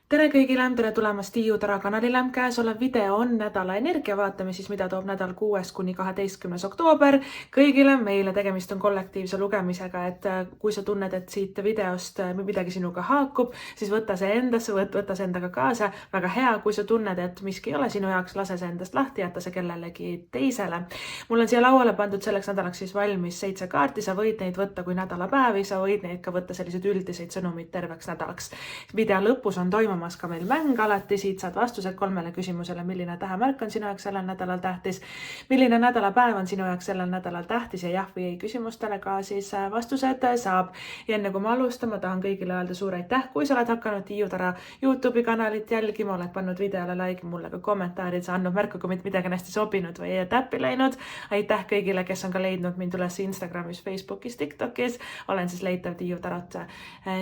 Tere kõigile, tere tulemast Tiiu Tara kanalile. Käesolev video on nädala energia, vaatame siis, mida toob nädal 6. kuni 12. oktoober. Kõigile meile tegemist on kollektiivse lugemisega, et kui sa tunned, et siit videost midagi sinuga haakub, siis võta see endasse, võta see endaga kaasa. Väga hea, kui sa tunned, et miski ei ole sinu jaoks, lase see endast lahti, jätta see kellelegi teisele. Mul on siia lauale pandud selleks nädalaks siis valmis 7 kaarti, sa võid neid võtta kui nädalapäevi, sa võid neid ka võtta sellised üldiseid sõnumid terveks nädalaks. Video lõpus on toimumas ka meil mäng alati, siit saad vastused 3 küsimusele, milline tähemärk on sinu jaoks sellel nädalal tähtis, milline nädalapäev on sinu jaoks sellel nädalal tähtis ja jah või ei küsimustele ka siis vastused saab. Ja enne kui ma alustan, ma tahan kõigile öelda suur aitäh, kui sa oled hakanud Tiiu Tara YouTube'i kanalit jälgima, oled pannud videole like, mulle ka kommentaarid, sa andnud märku, kui midagi on hästi sobinud või täppi läinud. Aitäh kõigile, kes on ka leidnud mind üles Instagramis, Facebookis, TikTokis. Olen siis leitav Tiiu Tarat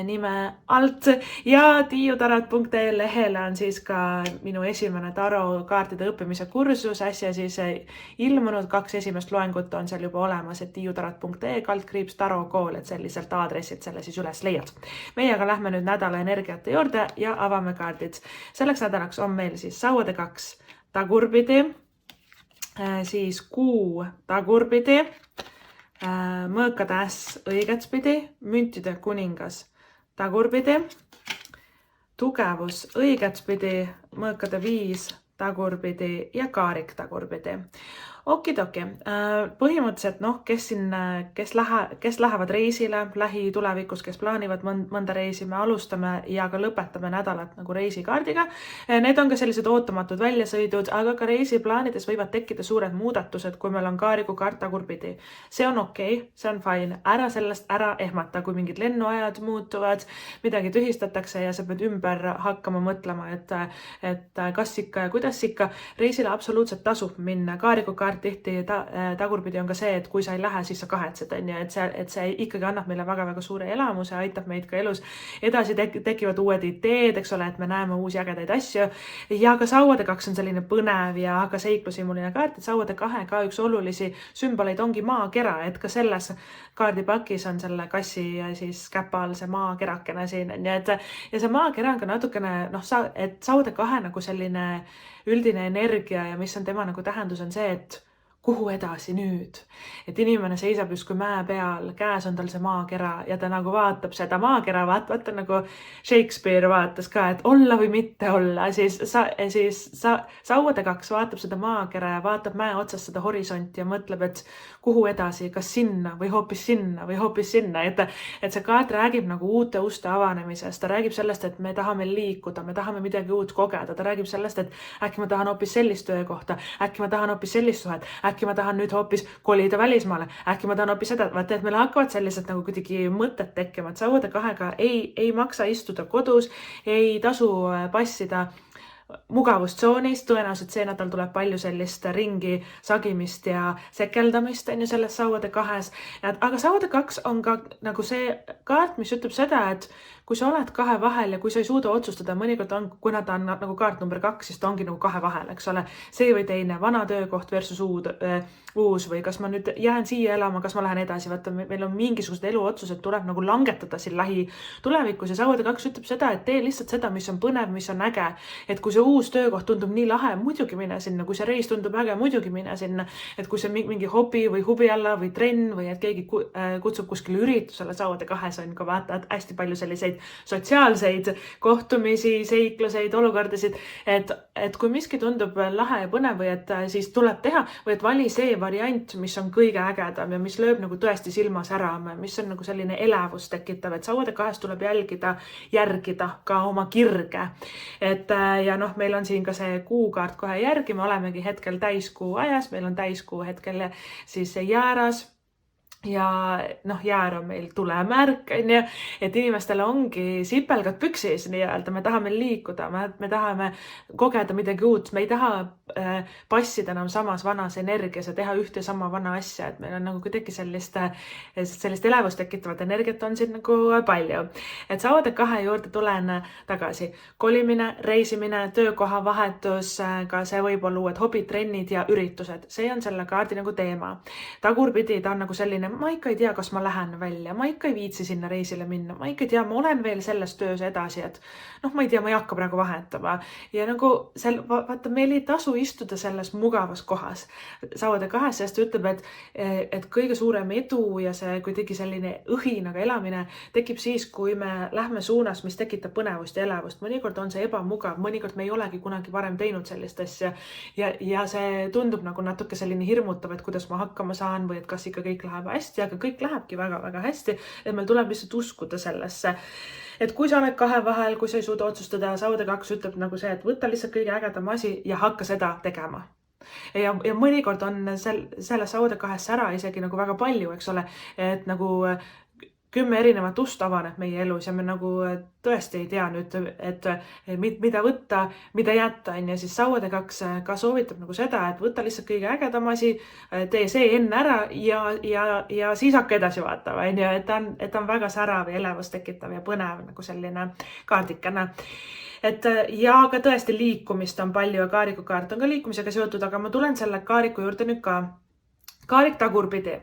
nime alt ja tiiutarat.ee lehele on siis ka minu esimene tarokaartide õppimise kursus, äsja siis ilmunud 2 esimest loengut on seal juba olemas, et tiiutarat.ee /tarokool, et selliselt aadressid selle siis üles leiad. Meie aga lähme nüüd nädala energiate juurde ja avame kaardid. Selleks nädalaks on meil siis sauade 2 tagurpidi, siis kuu tagurpidi, mõõkade äss õigetspidi, müntide kuningas tagurpidi, tugevus õigetspidi, mõõkade 5 tagurpidi ja kaarik tagurpidi. Okidoki, põhimõtteliselt kes lähevad reisile lähitulevikus, kes plaanivad mõnda reisi, me alustame ja ka lõpetame nädalat nagu reisikaardiga. Need on ka sellised ootamatud väljasõidud, aga ka reisiplaanides võivad tekkida suured muudatused, kui meil on kaariku kaart tagurpidi. See on okei, see on fine, ära sellest ära ehmata, kui mingid lennuajad muutuvad, midagi tühistatakse ja sa pead ümber hakkama mõtlema, et kas ikka ja kuidas ikka. Reisile absoluutselt tasub minna, kaariku kaart tihti tagurpidi on ka see, et kui sa ei lähe, siis sa kahetsed, et see ikkagi annab meile väga-väga suure elamuse, aitab meid ka elus edasi, tekivad uued ideed, eks ole, et me näeme uusi ägedaid asju. Ja ka sauade 2 on selline põnev ja ka seiklusimuline kaart, et sauade 2 ka üks olulisi sümboleid ongi maakera, et ka selles kaardipakis on selle kassi siis käpa all see maakerakene siin. Ja see maakera on ka natukene, et sauade 2 nagu selline üldine energia ja mis on tema nagu tähendus on see, et kuhu edasi nüüd? Et inimene seisab justkui mäe peal, käes on tal see maakera ja ta nagu vaatab seda maakera, vaata nagu Shakespeare vaatas ka, et olla või mitte olla. Siis sauade 2 vaatab seda maakera ja vaatab mäe otsast seda horisonti ja mõtleb, et kuhu edasi, kas sinna või hoopis sinna või hoopis sinna. Et see kaart räägib nagu uute uste avanemisest. Ta räägib sellest, et me tahame liikuda, me tahame midagi uut kogeda. Ta räägib sellest, et äkki ma tahan hoopis sellist töökohta, äkki ma tahan hoopis sellist suhet, äkki ma tahan nüüd hoopis kolida välismaale, äkki ma tahan hoopis seda, vaata, et meil hakkavad sellised nagu kuidagi mõtted tekkima, et sauade 2 ei maksa istuda kodus, ei tasu passida mugavustsoonis, tõenäoliselt see nädal tuleb palju sellist ringi sagimist ja sekeldamist selles sauade 2. Aga sauade 2 on ka nagu see kaart, mis ütleb seda, et kui sa oled 2 vahel ja kui sa ei suuda otsustada, mõnikord on, kuna ta on nagu kaart number 2, siis ta ongi nagu 2 vahel, eks ole, see või teine, vana töökoht versus uus või kas ma nüüd jään siia elama, kas ma lähen edasi, vaata, meil on mingisugused eluotsused tuleb nagu langetada siin lähitulevikus ja sauade 2 ütleb seda, et tee lihtsalt seda, mis on põnev, mis on äge, et kui see uus töökoht tundub nii lahe, muidugi mine sinna, kui see reis tundub äge, muidugi mine sinna, et kui see mingi hobi või huvi alla või trenn või et keegi kutsub kuskile üritusele, sauade 2 on ka vaata, et hästi palju selliseid sotsiaalseid kohtumisi, seikluseid, olukordasid, et kui miski tundub lahe ja põnev või et siis tuleb teha või et vali see variant, mis on kõige ägedam ja mis lööb nagu tõesti silmas ära, mis on nagu selline elevus tekitav, et sauade 2 tuleb järgida ka oma kirge. Ja meil on siin ka see kuukaart kohe järgi, me olemegi hetkel täiskuu ajas, meil on täiskuu hetkel siis jääras. Ja jäär on meil tulemärk, et inimestel ongi sipelgad püksis nii-öelda, me tahame liikuda, me tahame kogeda midagi uut, me ei taha passida enam samas vanas energias ja teha ühte sama vana asja, et meil on nagu kuidagi sellist elevust tekitavat energiat on siin nagu palju. Et sauade 2 juurde tulen tagasi. Kolimine, reisimine, töökoha vahetus, ka see võib olla uued hobid, trennid ja üritused. See on selle kaardi nagu teema. Tagurpidi ta on nagu selline ma ikka ei tea, kas ma lähen välja, ma ikka ei viitsi sinna reisile minna, ma ikka ei tea, ma olen veel selles töös edasi, et noh, ma ei tea, ma ei hakka praegu vahetama. Ja nagu vaata, meil ei tasu istuda selles mugavas kohas. Sauade kahes sest ütleb, et kõige suurem edu ja see kuidagi selline õhinaga elamine tekib siis, kui me lähme suunas, mis tekitab põnevust ja elevust. Mõnikord on see ebamugav, mõnikord me ei olegi kunagi varem teinud sellist asja ja see tundub nagu natuke selline hirmutav, et kuidas ma hakkama saan või et kas ikka kõik läheb hästi, aga kõik lähebki väga-väga hästi, et meil tuleb lihtsalt uskuda sellesse. Et kui sa oled kahe vahel, kui sa ei suuda otsustada, Saude 2 ütleb nagu see, et võta lihtsalt kõige ägedam asi ja hakka seda tegema. Ja mõnikord on selle Saude 2 ära isegi nagu väga palju, eks ole, et nagu 10 erinevat ust avaneb meie elus ja me nagu tõesti ei tea nüüd, et mida võtta, mida jätta, ja siis Sauade 2 ka soovitab nagu seda, et võta lihtsalt kõige ägedam asi, tee see enne ära ja siis hakka edasi vaatama, et ta on väga särav ja elevust tekitav ja põnev nagu selline kaardikene. Ja ka tõesti liikumist on palju ja kaarikukaart on ka liikumisega seotud, aga ma tulen selle kaariku juurde nüüd ka. Kaarik tagurpidi.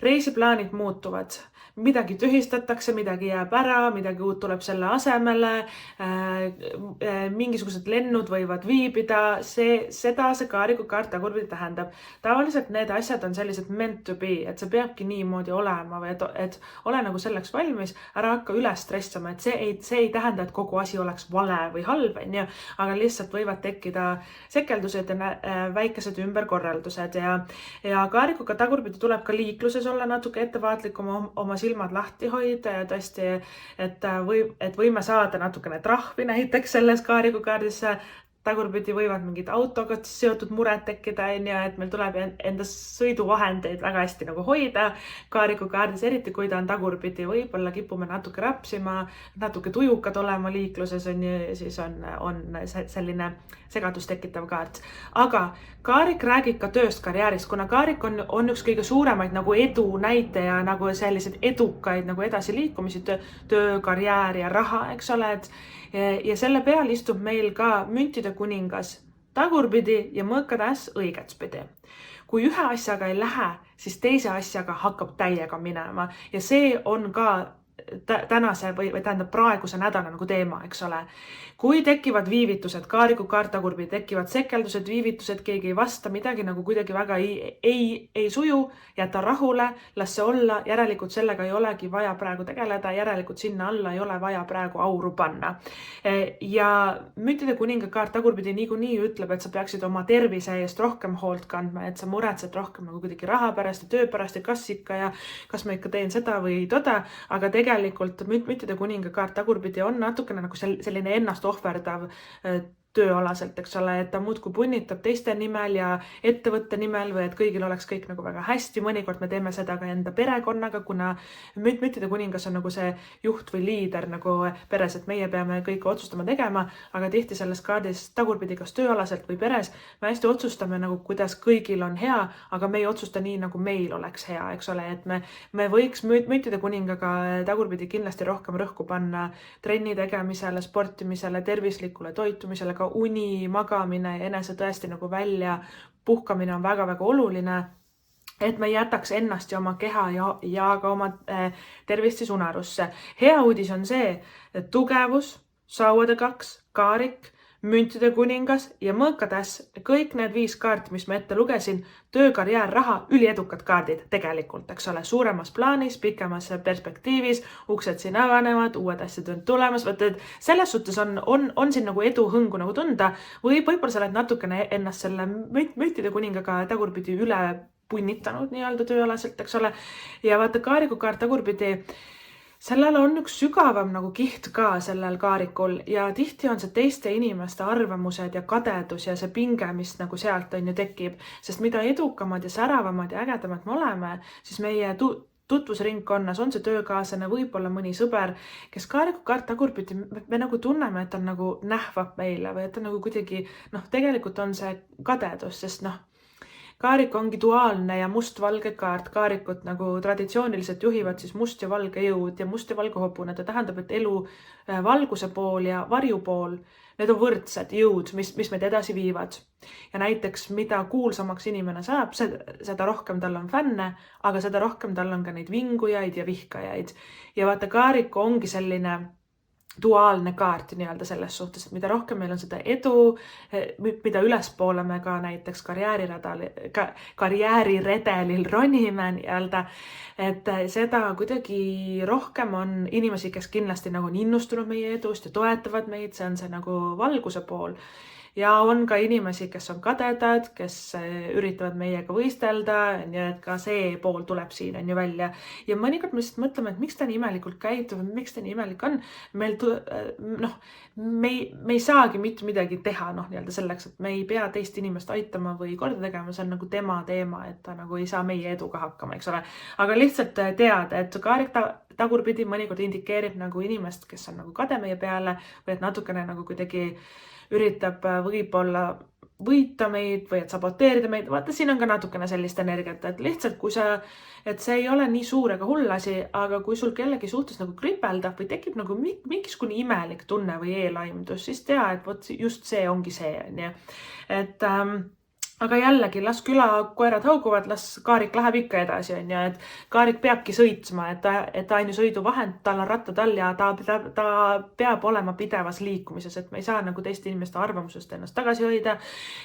Reisiplaanid muutuvad. Midagi tühistatakse, midagi jääb ära, midagi uut tuleb selle asemele, mingisugused lennud võivad viibida, seda see kaarikukaart tagurpidi tähendab. Tavaliselt need asjad on sellised meant to be, et see peabki niimoodi olema või et ole nagu selleks valmis, ära hakka üle stressama, et see ei tähenda, et kogu asi oleks vale või halb, aga lihtsalt võivad tekkida sekeldused ja väikesed ümberkorraldused ja kaarikuga tagurpidi tuleb ka liikluses olla natuke ettevaatlikum, oma silmad lahti hoida ja tõesti, et võime saada natukene trahvi näiteks selles kaarikukaardis. Tagurpidi võivad mingid autoga seotud mured tekkida, et meil tuleb enda sõiduvahendeid väga hästi nagu hoida. Kaarikukaardis, eriti kui ta on tagurpidi, võib-olla kipume natuke rapsima, natuke tujukad olema liikluses, siis on selline segadus tekitav kaart. Aga kaarik räägib ka tööst karjäärist, kuna kaarik on üks kõige suuremaid nagu edu näitaja, nagu sellised edukaid nagu edasiliikumisi, töö, karjäär ja raha, eks ole, ja selle peal istub meil ka müntide kuningas tagurpidi ja mõõkatäss õigetspidi. Kui ühe asjaga ei lähe, siis teise asjaga hakkab täiega minema ja see on ka tänase või tähendab praeguse nädala nagu teema, eks ole. Kui tekivad viivitused, kaarikukaart tagurpidi, tekivad sekeldused, viivitused, keegi ei vasta, midagi nagu kuidagi väga ei suju, jäta rahule, las see olla, järelikult sellega ei olegi vaja praegu tegeleda, järelikult sinna alla ei ole vaja praegu auru panna. Ja müntide kuninga kaart tagurpidi niikuinii ütleb, et sa peaksid oma tervise eest rohkem hoolt kandma, et sa muretsed rohkem nagu kuidagi raha pärast ja töö pärast ja kas ikka ja kas ma ikka teen seda või toda, aga tegelikult müntide kuninga kaart tagurpidi on natukene nagu selline ennast ohverdav tööalaselt, eks ole, et ta muudkui punnitab teiste nimel ja ettevõtte nimel või et kõigil oleks kõik nagu väga hästi. Mõnikord me teeme seda ka enda perekonnaga, kuna müntide kuningas on nagu see juht või liider nagu peres, et meie peame kõike otsustama tegema, aga tihti selles kaardis tagurpidi kas tööalaselt või peres me hästi otsustame nagu, kuidas kõigil on hea, aga me ei otsusta nii, nagu meil oleks hea, eks ole, et me võiks müntide kuningaga tagurpidi kindlasti rohkem rõhku panna trenni tegemisele, sportimisele, tervislikule toitumisele, ka uni, magamine ja enese tõesti nagu välja puhkamine on väga-väga oluline, et me jätaks ennast ja oma keha ja ka oma tervist siis unarusse. Hea uudis on see, et tugevus, Sauade 2, kaarik, müntide kuningas ja mõõkatäss, kõik need 5 kaarti, mis ma ette lugesin, töö, karjäär, raha, üliedukad kaardid tegelikult, eks ole, suuremas plaanis, pikemas perspektiivis, uksed siin avanevad, uued asjad on tulemas, võtta, et selles suhtes on siin nagu edu hõngu nagu tunda või võib-olla sa oled natukene ennast selle müntide kuningaga tagurpidi üle punnitanud nii-öelda tööalaselt, eks ole, ja vaata kaarikukaart tagurpidi, sellel on üks sügavam nagu kiht ka sellel kaarikul ja tihti on see teiste inimeste arvamused ja kadedus ja see pinge, mis nagu sealt on ju tekib, sest mida edukamad ja säravamad ja ägedamad me oleme, siis meie tutvusringkonnas on see töökaaslane, võib-olla mõni sõber, kes kaarikukaart tagurpidi, me nagu tunneme, et on nagu nähvab meile või et on nagu kuidagi, tegelikult on see kadedus, sest kaarik ongi duaalne ja must-valge kaart. Kaarikut nagu traditsiooniliselt juhivad siis must ja valge jõud ja must ja valge hobune. Ta tähendab, et elu valguse pool ja varju pool, need on võrdsed jõud, mis meid edasi viivad. Ja näiteks, mida kuulsamaks inimene saab, seda rohkem tal on fänne, aga seda rohkem tal on ka neid vingujaid ja vihkajaid. Ja vaata, Kaariku ongi selline duaalne kaart nii-öelda selles suhtes, et mida rohkem meil on seda edu, mida ülespoole me ka näiteks karjääriredelil ronime nii-öelda, et seda kuidagi rohkem on inimesi, kes kindlasti nagu on innustunud meie edust ja toetavad meid, see on see nagu valguse pool. Ja on ka inimesi, kes on kadedad, kes üritavad meiega võistelda, ja et ka see pool tuleb siin on ju välja. Ja mõnikord me lihtsalt mõtleme, et miks ta nii imelikult käitub, miks ta nii imelik on. Me ei saagi mitte midagi teha nii-öelda selleks, et me ei pea teist inimest aitama või korda tegema, see on nagu tema teema, et ta nagu ei saa meie eduga hakkama, eks ole. Aga lihtsalt teada, et Kaarik tagurpidi mõnikord indikeerib nagu inimest, kes on nagu kade meie peale või et natukene nagu kuidagi üritab võib-olla võita meid või et saboteerida meid. Vaata, siin on ka natukene sellist energiat, et lihtsalt et see ei ole nii suur ega hull asi, aga kui sul kellegi suhtes nagu kripeldab või tekib nagu mingisugune imelik tunne või eelaimdus, siis tea, et vot just see ongi see, on ju. Et aga jällegi, las külakoerad hauguvad, las Kaarik läheb ikka edasi, on ju, et Kaarik peabki sõitsma, et ta on ju sõiduvahend, tal on rattad all ja ta peab olema pidevas liikumises, et me ei saa nagu teiste inimeste arvamusest ennast tagasi hoida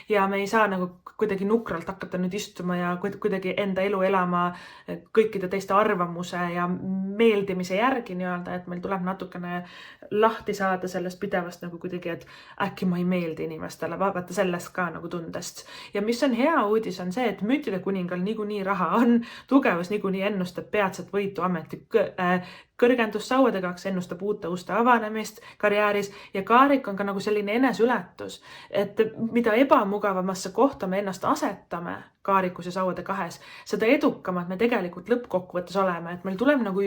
ja me ei saa nagu kuidagi nukralt hakata nüüd istuma ja kuidagi enda elu elama kõikide teiste arvamuse ja meeldimise järgi nii-öelda, et meil tuleb natukene lahti saada sellest pidevast nagu kuidagi, et äkki ma ei meeldi inimestele, vaata sellest ka nagu tundest. Ja mis on hea uudis on see, et müütide kuningal niikuinii raha on, tugevus niikuinii ennustab peatset võitu ameti kõrgendust sauadegaks, ennustab uute uste avanemist karjääris ja Kaarik on ka nagu selline enesületus, et mida ebamugavamasse kohta me ennast asetame Kaarikus ja sauade kahes, seda edukamad me tegelikult lõppkokkuvõttes oleme, et meil tuleb nagu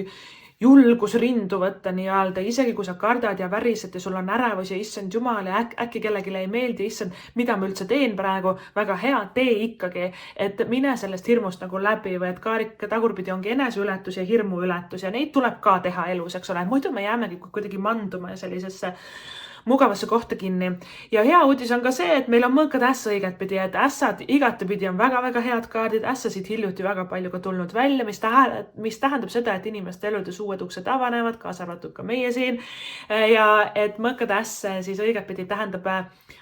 julgus rindu võtta nii-öelda, isegi kui sa kardad ja värised ja sul on ärevus ja issand jumal ja äkki kellelegi ei meeldi, issand, mida ma üldse teen praegu, väga hea, tee ikkagi, et mine sellest hirmust nagu läbi või et Kaarik tagurpidi ongi eneseületus ja hirmuületus ja neid tuleb ka teha elus, eks ole, muidu me jäämegi kuidagi manduma sellisesse mugavasse kohta kinni. Ja hea uudis on ka see, et meil on mõõkad ässa õigetpidi, et ässad igatepidi on väga-väga head kaardid, ässasid hiljuti väga palju ka tulnud välja, mis tähendab seda, et inimeste eludes uued uksed avanevad, kaasa arvatud ka meie siin. Ja et mõõkad ässa siis õigetpidi tähendab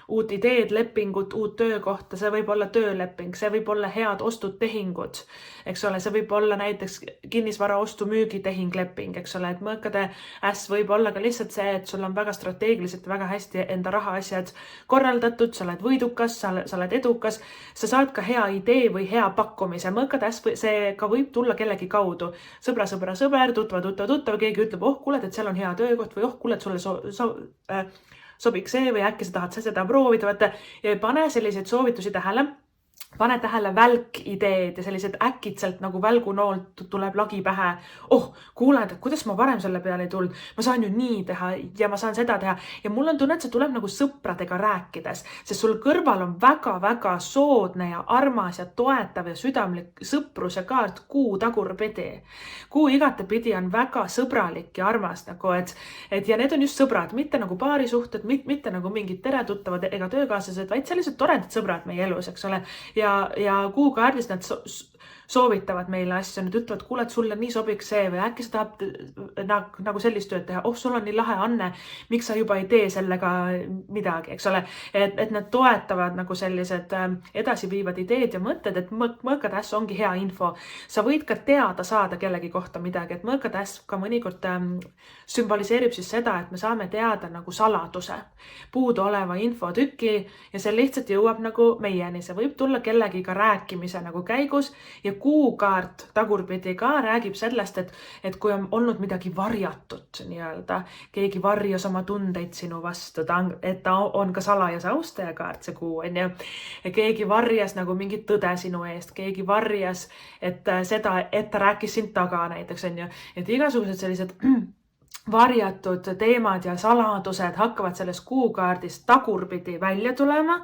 uut ideed, lepingut, uut töökohta, see võib olla tööleping, see võib olla head ostud, tehingud, eks ole, see võib olla näiteks kinnisvara ostu müügi tehing, leping, eks ole, et mõõkade äss võib olla ka lihtsalt see, et sul on väga strateegiliselt väga hästi enda rahaasjad korraldatud, sa oled võidukas, sa oled edukas, sa saad ka hea idee või hea pakkumise. Mõõkade äss, see ka võib tulla kellegi kaudu. Sõber, tuttav, keegi ütleb, kuule, et seal on hea töökoht või kuule, et sulle sobiks see või äkki sa tahad seda proovida, vaata, ja pane selliseid soovitusi tähele. Pane tähele välkideed ja sellised äkitselt nagu välgunoolt tuleb lagi pähe. Kuuled, et kuidas ma varem selle peale ei tulnud. Ma saan ju nii teha ja ma saan seda teha. Ja mul on tunne, et see tuleb nagu sõpradega rääkides, sest sul kõrval on väga-väga soodne ja armas ja toetav ja südamlik sõpruse kaart Kuu tagurpidi. Kuu igatepidi on väga sõbralik ja armas nagu, et ja need on just sõbrad, mitte nagu paarisuhted, mitte nagu mingid teretuttavad ega töökaaslased, vaid sellised toredad sõbrad meie elus, eks ole. Ja Kuu kaardis nad soovitavad meile asju, nad ütlevad, kuule, et sulle nii sobiks see või äkki sa tahab nagu sellist tööd teha. Sul on nii lahe, Anne, miks sa juba ei tee sellega midagi, eks ole. Et nad toetavad nagu sellised edasiviivad ideed ja mõtted, et mõõkade äss ongi hea info. Sa võid ka teada saada kellegi kohta midagi, et mõõkade äss ka mõnikord sümboliseerib siis seda, et me saame teada nagu saladuse, puudu oleva infotüki ja see lihtsalt jõuab nagu meieni. See võib tulla kellegiga rääkimise nagu käigus ja Kuu kaart tagurpidi ka räägib sellest, et kui on olnud midagi varjatut nii-öelda, keegi varjas oma tundeid sinu vastu, et ta on ka salajase austaja kaart, see Kuu on ju. Keegi varjas nagu mingit tõde sinu eest, keegi varjas, et seda, et ta rääkis sind taga näiteks on ju, et igasugused sellised varjatud teemad ja saladused hakkavad sellest kuukaardist tagurpidi välja tulema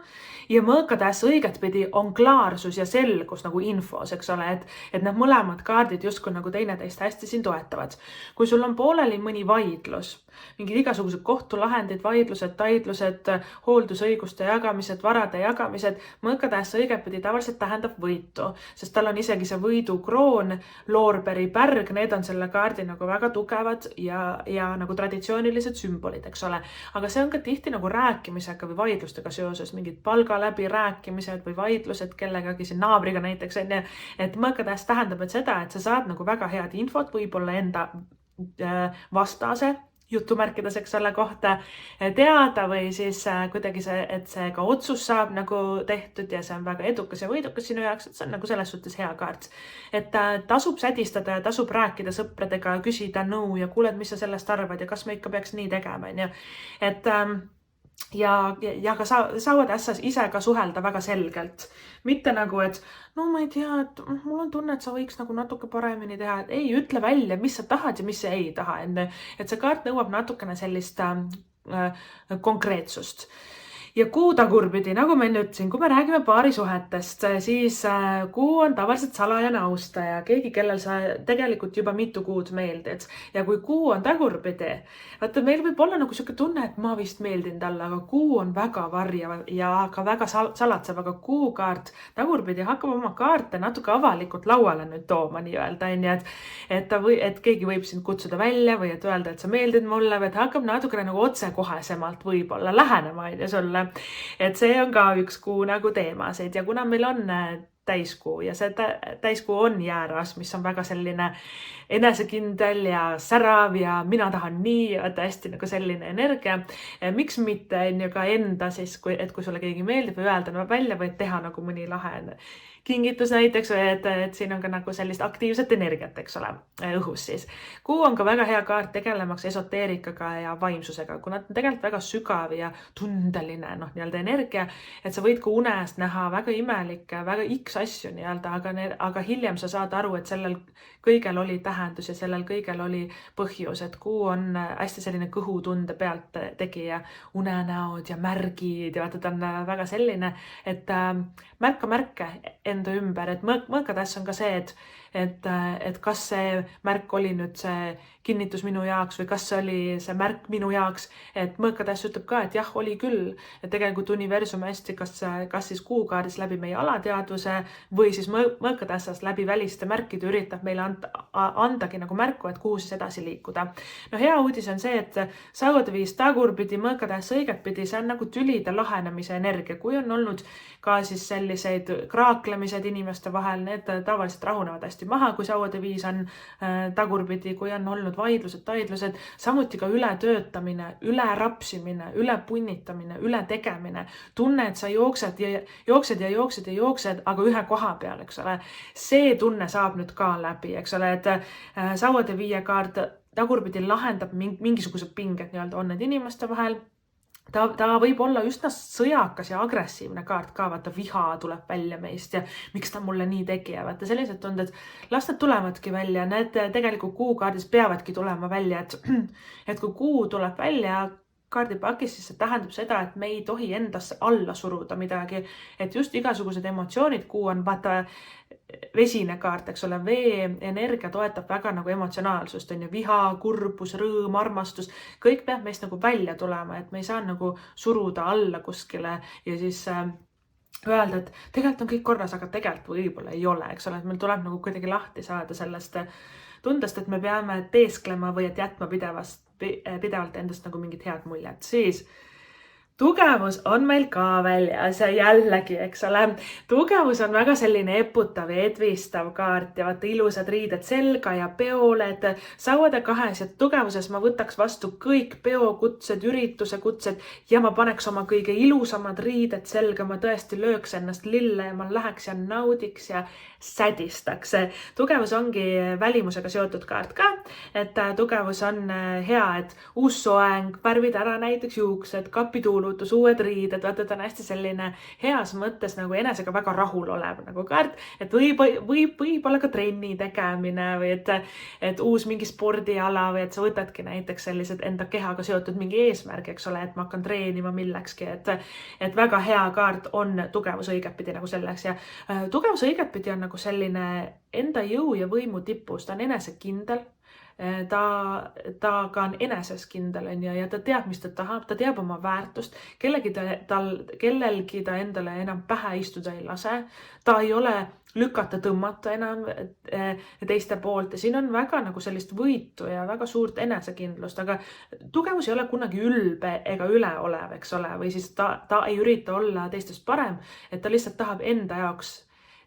ja mõõkatähs õigetpidi on klaarsus ja selgus nagu infos, eks ole, et need mõlemad kaardid justkui nagu teineteist hästi siin toetavad. Kui sul on pooleli mõni vaidlus, mingid igasugused kohtulahendid, vaidlused, taidlused, hooldusõiguste jagamised, varade jagamised, mõõkatähs õigetpidi tavaliselt tähendab võitu, sest tal on isegi see võidukroon, loorberi pärg, need on selle kaardi nagu väga tugevad ja nagu traditsioonilised sümbolid, eks ole. Aga see on ka tihti nagu rääkimisega või vaidlustega seoses, mingid palgaläbirääkimised või vaidlused kellegagi siin naabriga näiteks, et mõõkatähs tähendab seda, et sa saad nagu väga head infot võib-olla enda vastase jutumärkides, eks ole, kohta teada või siis kuidagi et see ka otsus saab nagu tehtud ja see on väga edukas ja võidukas sinu jaoks, et see on nagu selles suhtes hea kaart. Et tasub sädistada ja tasub rääkida sõpradega, küsida nõu ja kuuled, mis sa sellest arvad ja kas me ikka peaks nii tegema, on ju. Et ja ka saavad ässas ise ka suhelda väga selgelt. Mitte nagu, et no ma ei tea, et mul on tunne, et sa võiks nagu natuke paremini teha, et ei, ütle välja, mis sa tahad ja mis sa ei taha. Et see kaart nõuab natukene sellist konkreetsust. Ja kuu tagurpidi, nagu ma enne ütlesin, kui me räägime paarisuhetest, siis kuu on tavaliselt salajane austaja, keegi, kellel sa tegelikult juba mitu kuud meeldid. Ja kui kuu on tagurpidi, vaata, meil võib olla nagu siuke tunne, et ma vist meeldin talle, aga kuu on väga varjav ja ka väga salatsev, aga kuu kaart tagurpidi hakkab oma kaarte natuke avalikult lauale nüüd tooma nii-öelda, et keegi võib sind kutsuda välja või et öelda, et sa meeldid mulle või et hakkab natukene nagu otsekohesemalt võib-olla lähenema sulle. Et see on ka üks kuu nagu teemasid ja kuna meil on täiskuu ja see täiskuu on jääras, mis on väga selline enesekindel ja särav ja mina tahan nii, et hästi nagu selline energia. Miks mitte on ju ka enda siis, et kui sulle keegi meeldib või öelda välja või teha nagu mõni lahe kingitus näiteks või et siin on ka nagu sellist aktiivset energiat, eks ole, õhus siis. Kuu on ka väga hea kaart tegelemaks esoteerikaga ja vaimsusega, kuna on tegelikult väga sügav ja tundeline nii-öelda energia, et sa võid ka unest näha väga imelikke, väga X asju nii-öelda, aga hiljem sa saad aru, et sellel kõigel oli tähendus ja sellel kõigel oli põhjus, et kuu on hästi selline kõhutunde pealt tegija, unenäod ja märgid ja vaata, ta on väga selline, et märka enda ümber, et mõõkatähs on ka see, et kas see märk oli nüüd see kinnitus minu jaoks või kas see oli see märk minu jaoks, et mõõkatähs ütleb ka, et jah, oli küll, et tegelikult universum hästi, kas siis kuukaardis läbi meie alateadvuse või siis mõõkatähtsast läbi väliste märkide üritab meile andagi nagu märku, et kuhu siis edasi liikuda. No hea uudis on see, et sauadeviis tagurpidi, mõõkatähs õigetpidi, see on nagu tülide lahenemise energia, kui on olnud ka siis selliseid kraaklemised inimeste vahel, need tavaliselt rahunevad hästi maha, kui sauadeviis on tagurpidi, kui on olnud vaidlused, taidlused, samuti ka ületöötamine, ülerapsimine, ülepunnitamine, ületegemine, tunne, et sa jooksed, aga ühe koha peal, eks ole. See tunne saab nüüd ka läbi, eks ole, et sauadeviie kaart tagurpidi lahendab mingisugused pinged nii-öelda on need inimeste vahel. Ta võib olla üsna sõjakas ja agressiivne kaart ka, vaata viha tuleb välja meist ja miks ta mulle nii tegi ja vaata sellised tunded, las need tulevadki välja, need tegelikult kuukaardis peavadki tulema välja, et kui kuu tuleb välja kaardipakis, siis see tähendab seda, et me ei tohi endasse alla suruda midagi, et just igasugused emotsioonid, kuu on vaata vesine kaart, eks ole, vee energia toetab väga nagu emotsionaalsust, on ju, viha, kurbus, rõõm, armastus, kõik peab meist nagu välja tulema, et me ei saa nagu suruda alla kuskile ja siis öelda, et tegelikult on kõik korras, aga tegelikult võib-olla ei ole, eks ole, et meil tuleb nagu kuidagi lahti saada sellest tundest, et me peame teesklema või et jätma pidevalt endast nagu mingit head muljet. Siis tugevus on meil ka väljas ja jällegi, eks ole, tugevus on väga selline eputav ja edvistav kaart ja vaata ilusad riided selga ja peoled, sauade kahes ja tugevuses ma võtaks vastu kõik peokutsed, ürituse kutsed ja ma paneks oma kõige ilusamad riided selga, ma tõesti lööks ennast lille ja ma läheks ja naudiks ja sädistaks. Tugevus ongi välimusega seotud kaart ka, et tugevus on hea, et uus soeng, värvid ära näiteks juuksed, kapituul kulutus, uued riided, vaata ta on hästi selline heas mõttes nagu enesega väga rahul olev nagu kaart, et võib olla ka trenni tegemine või et uus mingi spordiala või et sa võtadki näiteks sellised enda kehaga seotud mingi eesmärgi, eks ole, et ma hakkan treenima millekski, et väga hea kaart on tugevus õigetpidi nagu selleks ja tugevus õigetpidi on nagu selline enda jõu ja võimu tipus, ta on enesekindel. Ta ka on eneses kindel ja ta teab, mis ta tahab, ta teab oma väärtust, kellelgi ta endale enam pähe istuda ei lase, ta ei ole lükata, tõmmata enam teiste poolt ja siin on väga nagu sellist võitu ja väga suurt enesekindlust, aga tugevus ei ole kunagi ülbe ega üleolev, eks ole, või siis ta ei ürita olla teistest parem, et ta lihtsalt tahab enda jaoks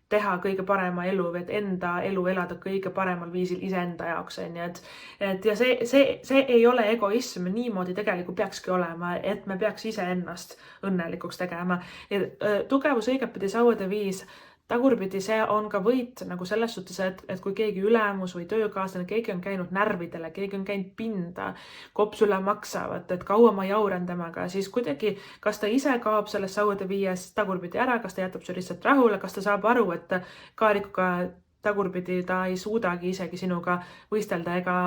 teha kõige parema elu või et enda elu elada kõige paremal viisil iseenda jaoks, ja see ei ole egoism, niimoodi tegelikult peakski olema, et me peaks iseennast õnnelikuks tegema. Tugevus õigetpidi sauade viis, tagurpidi see on ka võit nagu selles suhtes, et kui keegi ülemus või töökaaslane, keegi on käinud närvidele, keegi on käinud pinda, kopsule maksavad, et kaua ma jauran temaga, siis kuidagi, kas ta ise kaob sellest sauade viies tagurpidi ära, kas ta jätab su lihtsalt rahule, kas ta saab aru, et kaarikuga tagurpidi ta ei suudagi isegi sinuga võistelda ega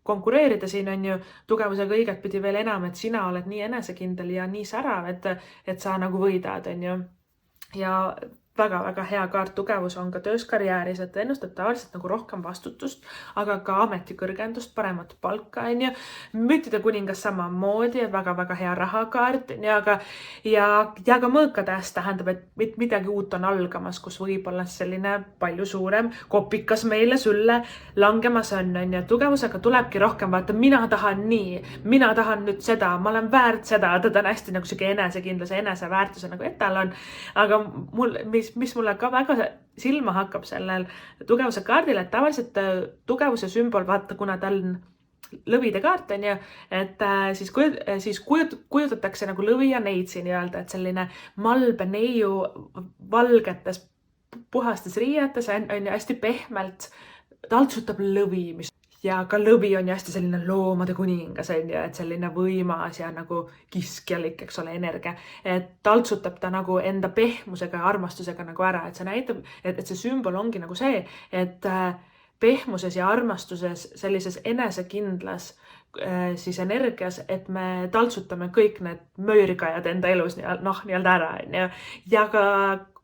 konkureerida siin on ju tugevusega õigetpidi veel enam, et sina oled nii enesekindel ja nii särav, et sa nagu võidad, on ju. Ja väga-väga hea kaart tugevus on ka töös karjääris, et ennustab tavaliselt nagu rohkem vastutust, aga ka ametikõrgendust, paremat palka, on ju. Mütide kuningas samamoodi, väga-väga hea rahakaart, ja ka mõõkatähest tähendab, et midagi uut on algamas, kus võib olla selline palju suurem kopikas meile sülle langemas on ju. Tugevusega tulebki rohkem vaata, mina tahan nii, mina tahan nüüd seda, ma olen väärt seda, ta on hästi nagu siuke enesekindluse, eneseväärtuse nagu etalon, aga mis mulle ka väga silma hakkab sellel tugevuse kaardil, et tavaliselt tugevuse sümbol, vaata, kuna ta on lõvide kaart on ju, et siis kujutatakse nagu lõvi ja neitsi nii-öelda, et selline malbe neiu valgetes puhastes riietes on ju hästi pehmelt taltsutab lõvi, ja ka lõvi on ju hästi selline loomade kuningas on ju, et selline võimas ja nagu kiskjalik, eks ole, energia, et taltsutab ta nagu enda pehmusega ja armastusega nagu ära, et see näitab, et see sümbol ongi nagu see, et pehmuses ja armastuses sellises enesekindlas siis energias, et me taltsutame kõik need möörikajad enda elus nii-öelda ära on ju, ja ka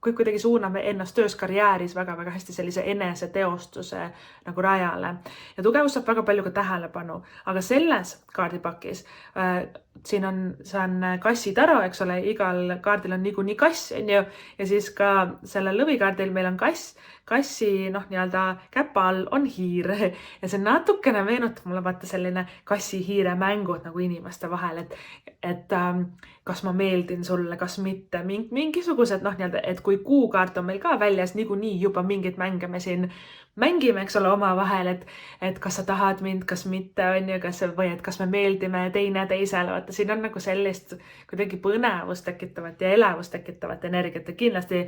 kui kuidagi suuname ennast töös karjääris väga-väga hästi sellise eneseteostuse nagu rajale. Ja tugevus saab väga palju ka tähelepanu, aga selles kaardipakis see on kassitaro, eks ole, igal kaardil on niikuinii kass on ju, ja siis ka sellel lõvikaardil meil on kassi nii-öelda käpa all on hiir ja see natukene meenutab mulle vaata selline kassi-hiire mängud nagu inimeste vahel, et kas ma meeldin sulle, kas mitte, mingisugused nii-öelda, et kui kuukaart on meil ka väljas, niikuinii juba mingeid mänge me siin mängime, eks ole, oma vahel, et kas sa tahad mind, kas mitte on ju, või et kas me meeldime teine teisele, vaata siin on nagu sellist kuidagi põnevust tekitavat ja elevust tekitavat energiat ja kindlasti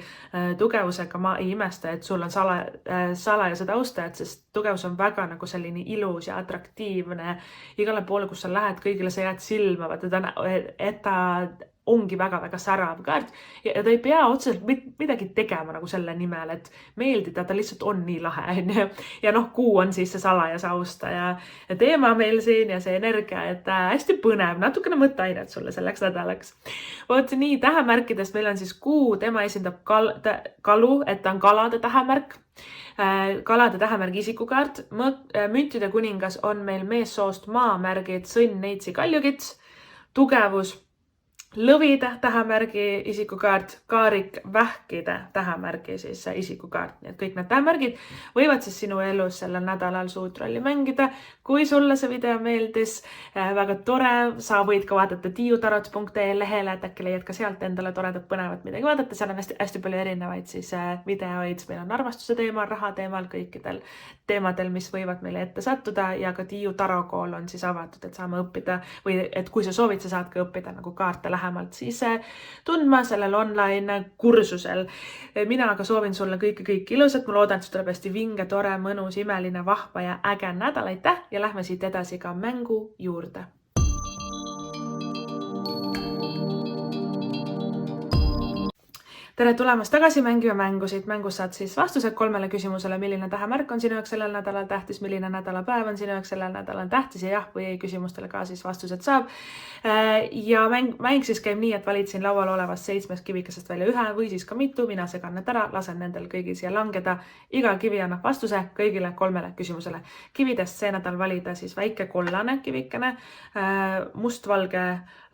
tugevusega ma ei imesta, et sul on salajased austajad, sest tugevus on väga nagu selline ilus ja atraktiivne igale poole, kus sa lähed, kõigile sa jääd silma, vaata et ta ongi väga-väga särav kaart ja ta ei pea otseselt midagi tegema nagu selle nimel, et meeldida, ta lihtsalt on nii lahe on ju. Ja kuu on siis see salajase austaja teema meil siin ja see energia, et hästi põnev, natukene mõtteainet sulle selleks nädalaks. Vot nii, tähemärkidest meil on siis kuu, tema esindab kalu, et ta on kalade tähemärk. Kalade tähemärgi isikukaart, müntide kuningas on meil meessoost maamärgid, sõnn, neitsi, kaljukits, tugevus, lõvide tähemärgi isikukaart, kaarik, vähkide tähemärgi siis isikukaart. Nii et kõik need tähemärgid võivad siis sinu elus sellel nädalal suurt rolli mängida. Kui sulle see video meeldis, väga tore, sa võid ka vaadata tiiutarot.ee lehele, et äkki leiad ka sealt endale toredat põnevat midagi vaadata. Seal on hästi palju erinevaid siis videoid. Meil on armastuse teemal, raha teemal, kõikidel teemadel, mis võivad meile ette sattuda ja ka Tiiu tarokool on siis avatud, et saame õppida või et kui sa soovid, sa saad ka õppida nagu kaarte lähemalt siis tundma sellel online kursusel. Mina aga soovin sulle kõike ilusat. Ma loodan, et see tuleb hästi vinge, tore, mõnus, imeline, vahva ja äge nädal. Aitäh ja lähme siit edasi ka mängu juurde. tere tulemast tagasi Mängime mängusid. Mängus saad siis vastused 3 küsimusele, milline tähemärk on sinu jaoks sellel nädalal tähtis, milline nädalapäev on sinu jaoks sellel nädalal tähtis ja jah või ei küsimustele ka siis vastused saab. Ja mäng siis käib nii, et valid siin laual olevast 7 kivikesest välja ühe või siis ka mitu. Mina segan need ära, lasen nendel kõigil siia langeda. Iga kivi annab vastuse kõigile 3 küsimusele. Kividest see nädal valida siis väike kollane kivikene, mustvalge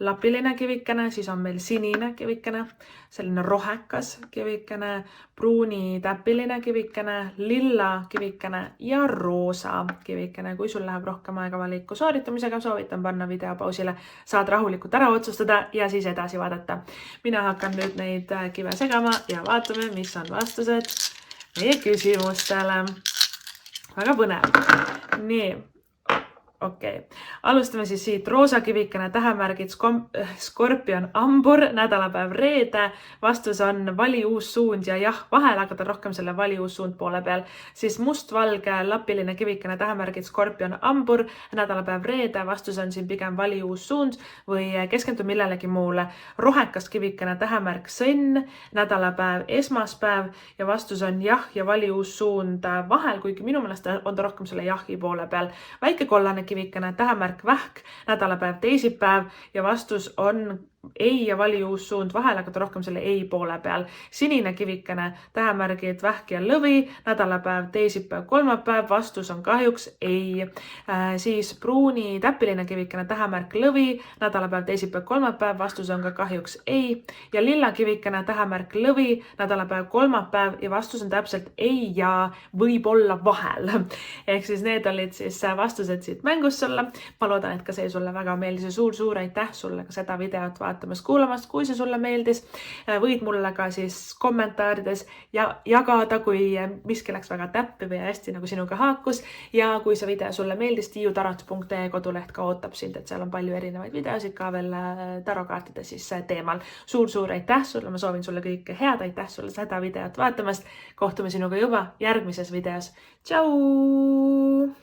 lapiline kivikene, siis on meil sinine kivikene, selline rohekas kivikene, pruuni täpiline kivikene, lilla kivikene ja roosa kivikene. Kui sul läheb rohkem aega valiku sooritamisega, soovitan panna video pausile, saad rahulikult ära otsustada ja siis edasi vaadata. Mina hakkan nüüd neid kive segama ja vaatame, mis on vastused meie küsimustele. Väga põnev. Nii. Okei. Alustame siis siit. Roosa kivikene, tähemärgid skorpion, ambur, nädalapäev reede. Vastus on vali uus suund ja jah, vahel hakata rohkem selle vali uus suund poole peal. Siis mustvalge lapiline kivikene, tähemärgid skorpion, ambur, nädalapäev reede. Vastus on siin pigem vali uus suund või keskendu millelegi muule. Rohekas kivikene, tähemärk sõnn, nädalapäev esmaspäev ja vastus on jah ja vali uus suund vahel, kuigi minu meelest on ta rohkem selle jahi poole peal. Väike kollane kivikene, tähemärk vähk, nädalapäev teisipäev ja vastus on ei ja vali uus suund vahel, aga ta rohkem selle ei poole peal. Sinine kivikene, tähemärgid vähk ja lõvi, nädalapäev teisipäev, kolmapäev, vastus on kahjuks ei. Siis pruuni täpiline kivikene, tähemärk lõvi, nädalapäev teisipäev, kolmapäev, vastus on ka kahjuks ei. Ja lilla kivikene, tähemärk lõvi, nädalapäev kolmapäev ja vastus on täpselt ei ja võib-olla vahel. Ehk siis need olid siis vastused siit mängust sulle. Ma loodan, et ka see sulle väga meeldis ja suur aitäh sulle ka seda videot vaatamast, kuulamast. Kui see sulle meeldis, võid mulle ka siis kommentaarides jagada, kui miski läks väga täppi või hästi nagu sinuga haakus. Ja kui see video sulle meeldis, tiiutarot.ee koduleht ka ootab sind, et seal on palju erinevaid videosid ka veel tarokaartide siis teemal. Suur aitäh sulle, ma soovin sulle kõike head, aitäh sulle seda videot vaatamast. Kohtume sinuga juba järgmises videos. Tšau!